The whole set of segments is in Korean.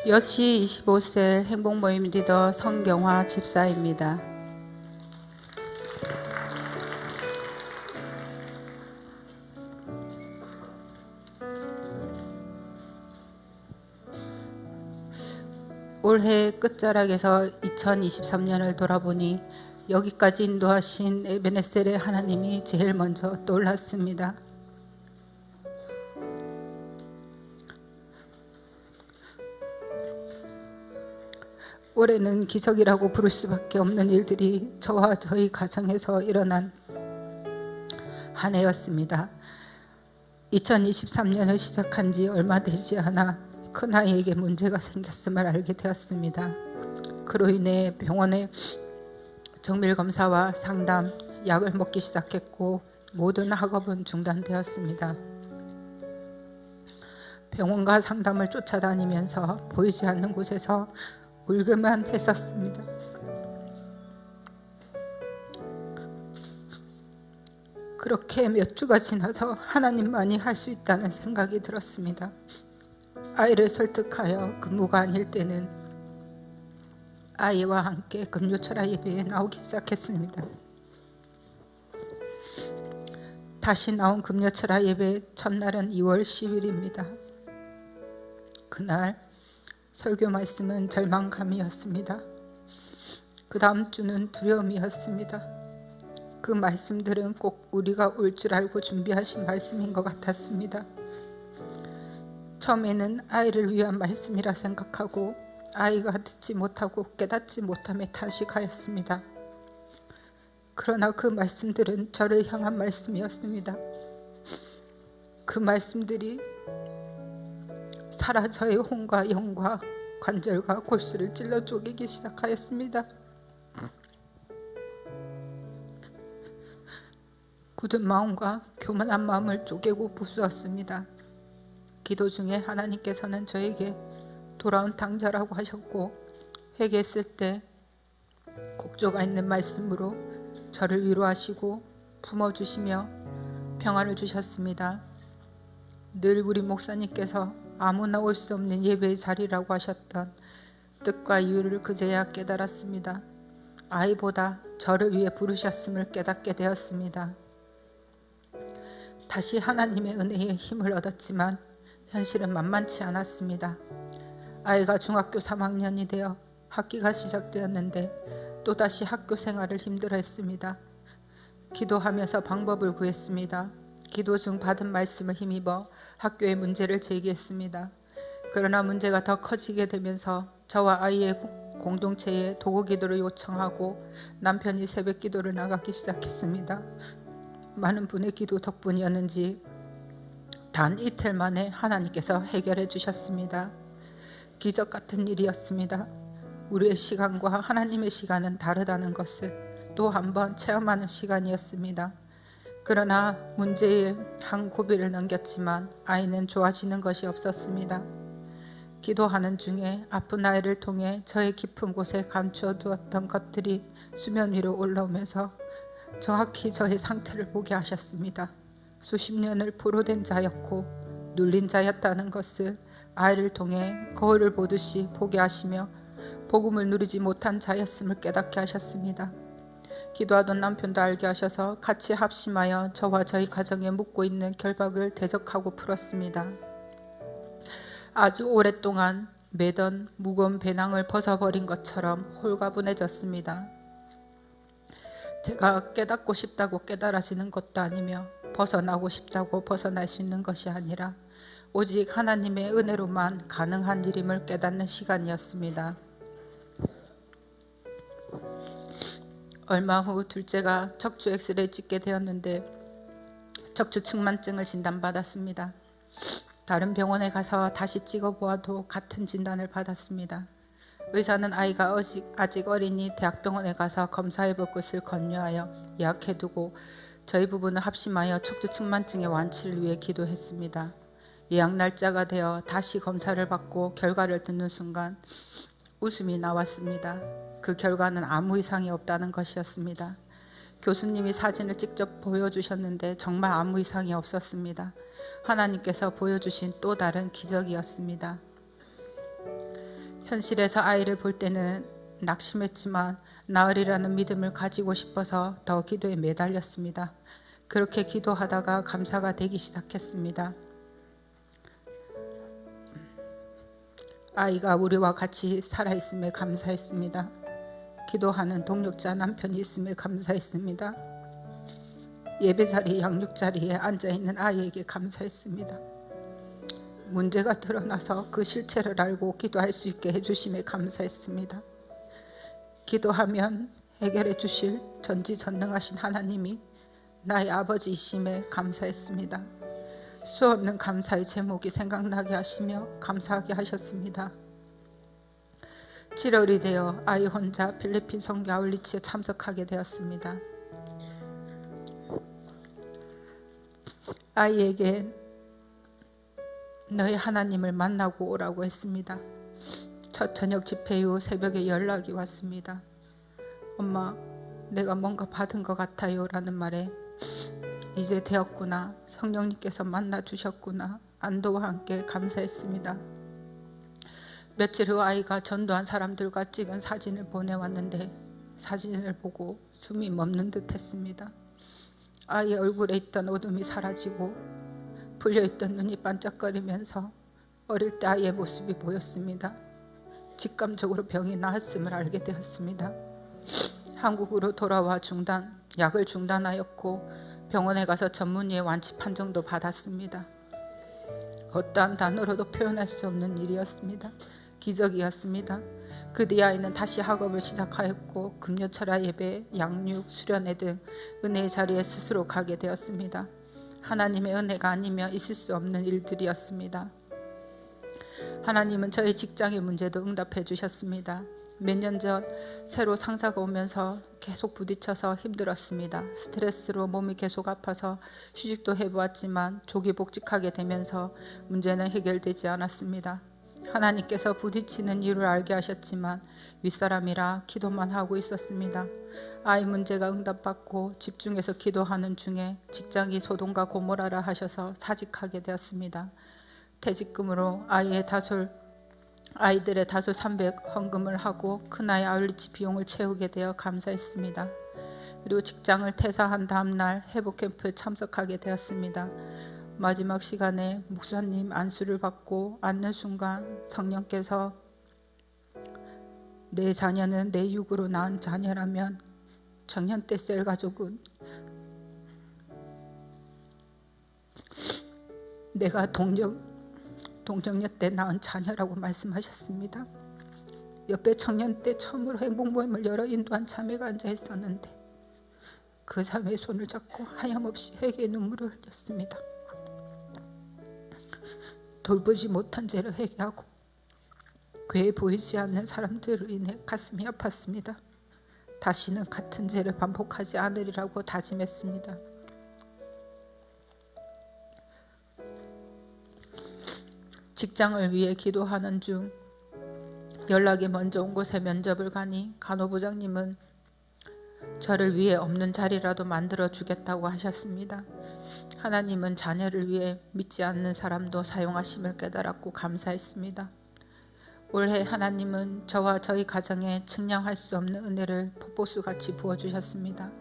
여시 25세 행복모임 리더 성경화 집사입니다. 올해 끝자락에서 2023년을 돌아보니 여기까지 인도하신 에베네셀의 하나님이 제일 먼저 놀랐습니다. 올해는 기적이라고 부를 수밖에 없는 일들이 저와 저희 가정에서 일어난 한 해였습니다. 2023년을 시작한 지 얼마 되지 않아 큰아이에게 문제가 생겼음을 알게 되었습니다. 그로 인해 병원에 정밀검사와 상담, 약을 먹기 시작했고 모든 학업은 중단되었습니다. 병원과 상담을 쫓아다니면서 보이지 않는 곳에서 울기만 했었습니다. 그렇게 몇 주가 지나서 하나님만이 할 수 있다는 생각이 들었습니다. 아이를 설득하여 근무가 아닐 때는 아이와 함께 금요철야 예배에 나오기 시작했습니다. 다시 나온 금요철야 예배 첫날은 2월 10일입니다. 그날 설교 말씀은 절망감이었습니다. 그 다음 주는 두려움이었습니다. 그 말씀들은 꼭 우리가 올 줄 알고 준비하신 말씀인 것 같았습니다. 처음에는 아이를 위한 말씀이라 생각하고 아이가 듣지 못하고 깨닫지 못함에 탄식하였습니다. 그러나 그 말씀들은 저를 향한 말씀이었습니다. 그 말씀들이 살아 저의 혼과 영과 관절과 골수를 찔러 쪼개기 시작하였습니다. 굳은 마음과 교만한 마음을 쪼개고 부수었습니다. 기도 중에 하나님께서는 저에게 돌아온 당자라고 하셨고 회개했을 때 곡조가 있는 말씀으로 저를 위로하시고 품어주시며 평안을 주셨습니다. 늘 우리 목사님께서 아무나 올 수 없는 예배의 자리라고 하셨던 뜻과 이유를 그제야 깨달았습니다. 아이보다 저를 위해 부르셨음을 깨닫게 되었습니다. 다시 하나님의 은혜에 힘을 얻었지만 현실은 만만치 않았습니다. 아이가 중학교 3학년이 되어 학기가 시작되었는데 또다시 학교 생활을 힘들어했습니다. 기도하면서 방법을 구했습니다. 기도 중 받은 말씀을 힘입어 학교의 문제를 제기했습니다. 그러나 문제가 더 커지게 되면서 저와 아이의 공동체에 도구 기도를 요청하고 남편이 새벽 기도를 나가기 시작했습니다. 많은 분의 기도 덕분이었는지 단 이틀 만에 하나님께서 해결해 주셨습니다. 기적 같은 일이었습니다. 우리의 시간과 하나님의 시간은 다르다는 것을 또 한 번 체험하는 시간이었습니다. 그러나 문제의 한 고비를 넘겼지만 아이는 좋아지는 것이 없었습니다. 기도하는 중에 아픈 아이를 통해 저의 깊은 곳에 감추어 두었던 것들이 수면 위로 올라오면서 정확히 저의 상태를 보게 하셨습니다. 수십 년을 포로된 자였고 눌린 자였다는 것을 아이를 통해 거울을 보듯이 보게 하시며 복음을 누리지 못한 자였음을 깨닫게 하셨습니다. 기도하던 남편도 알게 하셔서 같이 합심하여 저와 저희 가정에 묻고 있는 결박을 대적하고 풀었습니다. 아주 오랫동안 매던 무거운 배낭을 벗어버린 것처럼 홀가분해졌습니다. 제가 깨닫고 싶다고 깨달아지는 것도 아니며 벗어나고 싶다고 벗어날 수 있는 것이 아니라 오직 하나님의 은혜로만 가능한 일임을 깨닫는 시간이었습니다. 얼마 후 둘째가 척추 엑스레이 찍게 되었는데 척추 측만증을 진단받았습니다. 다른 병원에 가서 다시 찍어보아도 같은 진단을 받았습니다. 의사는 아이가 아직 어리니 대학병원에 가서 검사해볼 것을 권유하여 예약해두고 저희 부부는 합심하여 척추 측만증의 완치를 위해 기도했습니다. 예약 날짜가 되어 다시 검사를 받고 결과를 듣는 순간 웃음이 나왔습니다. 그 결과는 아무 이상이 없다는 것이었습니다. 교수님이 사진을 직접 보여주셨는데 정말 아무 이상이 없었습니다. 하나님께서 보여주신 또 다른 기적이었습니다. 현실에서 아이를 볼 때는 낙심했지만 나으리라는 믿음을 가지고 싶어서 더 기도에 매달렸습니다. 그렇게 기도하다가 감사가 되기 시작했습니다. 아이가 우리와 같이 살아있음에 감사했습니다. 기도하는 동력자 남편이 있음에 감사했습니다. 예배자리 양육자리에 앉아있는 아이에게 감사했습니다. 문제가 드러나서 그 실체를 알고 기도할 수 있게 해주심에 감사했습니다. 기도하면 해결해 주실 전지전능하신 하나님이 나의 아버지이심에 감사했습니다. 수없는 감사의 제목이 생각나게 하시며 감사하게 하셨습니다. 7월이 되어 아이 혼자 필리핀 선교 아울리치에 참석하게 되었습니다. 아이에게 너희 하나님을 만나고 오라고 했습니다. 첫 저녁 집회 이후 새벽에 연락이 왔습니다. 엄마, 내가 뭔가 받은 것 같아요 라는 말에 이제 되었구나, 성령님께서 만나 주셨구나, 안도와 함께 감사했습니다. 며칠 후 아이가 전도한 사람들과 찍은 사진을 보내왔는데 사진을 보고 숨이 멎는 듯 했습니다. 아이의 얼굴에 있던 어둠이 사라지고 불려있던 눈이 반짝거리면서 어릴 때 아이의 모습이 보였습니다. 직감적으로 병이 나았음을 알게 되었습니다. 한국으로 돌아와 약을 중단하였고 병원에 가서 전문의의 완치 판정도 받았습니다. 어떠한 단어로도 표현할 수 없는 일이었습니다. 기적이었습니다. 그 뒤 아이는 다시 학업을 시작하였고 금요철야 예배, 양육, 수련회 등 은혜의 자리에 스스로 가게 되었습니다. 하나님의 은혜가 아니면 있을 수 없는 일들이었습니다. 하나님은 저희 직장의 문제도 응답해 주셨습니다. 몇 년 전 새로 상사가 오면서 계속 부딪혀서 힘들었습니다. 스트레스로 몸이 계속 아파서 휴직도 해보았지만 조기 복직하게 되면서 문제는 해결되지 않았습니다. 하나님께서 부딪히는 이유를 알게 하셨지만 윗사람이라 기도만 하고 있었습니다. 아이 문제가 응답받고 집중해서 기도하는 중에 직장이 소돔과 고모라라 하셔서 사직하게 되었습니다. 퇴직금으로 아이들의 다솔 300 헌금을 하고 큰아이 아울리치 비용을 채우게 되어 감사했습니다. 그리고 직장을 퇴사한 다음 날 회복 캠프에 참석하게 되었습니다. 마지막 시간에 목사님 안수를 받고 앉는 순간 성령께서 내 자녀는 내 육으로 낳은 자녀라면 청년 때 셀 가족은 내가 동정녀 때 낳은 자녀라고 말씀하셨습니다. 옆에 청년 때 처음으로 행복 모임을 열어 인도한 자매가 앉아 있었는데 그 자매의 손을 잡고 하염없이 회개의 눈물을 흘렸습니다. 돌보지 못한 죄를 회개하고 괴해 보이지 않는 사람들로 인해 가슴이 아팠습니다. 다시는 같은 죄를 반복하지 않으리라고 다짐했습니다. 직장을 위해 기도하는 중 연락이 먼저 온 곳에 면접을 가니 간호부장님은 저를 위해 없는 자리라도 만들어 주겠다고 하셨습니다. 하나님은 자녀를 위해 믿지 않는 사람도 사용하심을 깨달았고 감사했습니다. 올해 하나님은 저와 저희 가정에 측량할 수 없는 은혜를 폭포수같이 부어주셨습니다.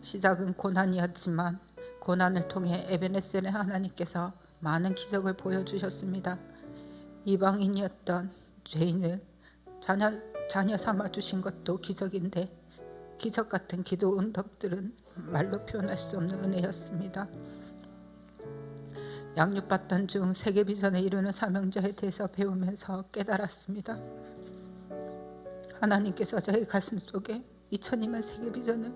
시작은 고난이었지만 고난을 통해 에베네셀의 하나님께서 많은 기적을 보여주셨습니다. 이방인이었던 죄인을 자녀 삼아주신 것도 기적인데 기적 같은 기도 응답들은 말로 표현할 수 없는 은혜였습니다. 양육받던 중 세계 비전에 이루는 사명자에 대해서 배우면서 깨달았습니다. 하나님께서 저의 가슴 속에 2002만 세계 비전을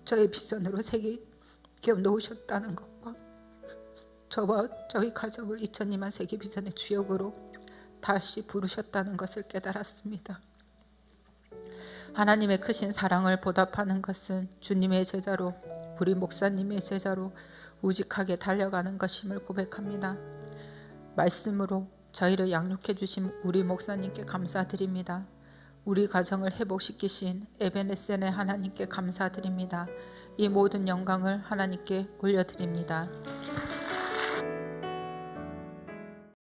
저의 비전으로 새기겨 놓으셨다는 것과 저와 저희 가정을 2002만 세계 비전의 주역으로 다시 부르셨다는 것을 깨달았습니다. 하나님의 크신 사랑을 보답하는 것은 주님의 제자로 우리 목사님의 제자로 우직하게 달려가는 것임을 고백합니다. 말씀으로 저희를 양육해 주신 우리 목사님께 감사드립니다. 우리 가정을 회복시키신 에베네셀의 하나님께 감사드립니다. 이 모든 영광을 하나님께 올려드립니다.